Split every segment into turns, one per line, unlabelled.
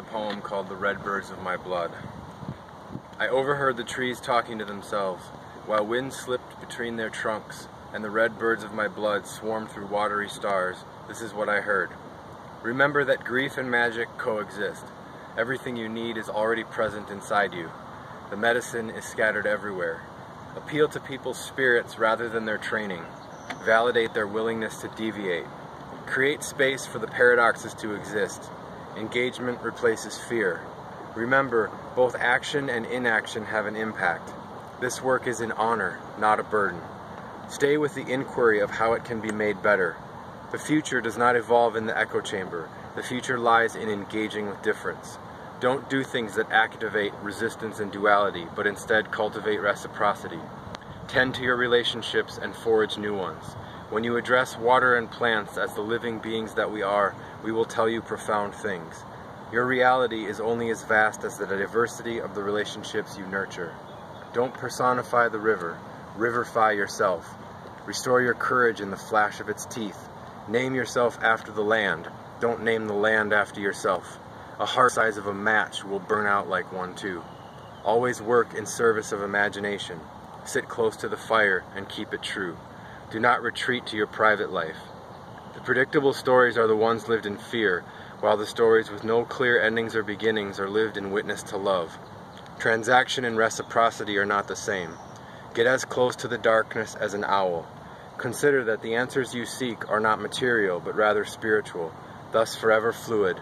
a poem called The Red Birds of My Blood. I overheard the trees talking to themselves, while wind slipped between their trunks, and the red birds of my blood swarmed through watery stars. This is what I heard. Remember that grief and magic coexist. Everything you need is already present inside you. The medicine is scattered everywhere. Appeal to people's spirits rather than their training. Validate their willingness to deviate. Create space for the paradoxes to exist. Engagement replaces fear. Remember, both action and inaction have an impact. This work is in honor, not a burden. Stay with the inquiry of how it can be made better. The future does not evolve in the echo chamber. The future lies in engaging with difference. Don't do things that activate resistance and duality, but instead cultivate reciprocity. Tend to your relationships and forage new ones. When you address water and plants as the living beings that we are, we will tell you profound things. Your reality is only as vast as the diversity of the relationships you nurture. Don't personify the river. Riverify yourself. Restore your courage in the flash of its teeth. Name yourself after the land. Don't name the land after yourself. A heart the size of a match will burn out like one too. Always work in service of imagination. Sit close to the fire and keep it true. Do not retreat to your private life. The predictable stories are the ones lived in fear, while the stories with no clear endings or beginnings are lived in witness to love. Transaction and reciprocity are not the same. Get as close to the darkness as an owl. Consider that the answers you seek are not material, but rather spiritual, thus forever fluid.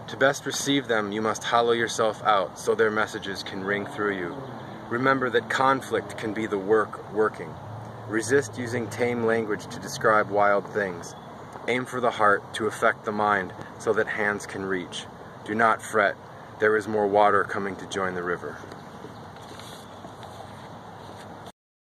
To best receive them, you must hollow yourself out so their messages can ring through you. Remember that conflict can be the work working. Resist using tame language to describe wild things. Aim for the heart to affect the mind so that hands can reach. Do not fret. There is more water coming to join the river.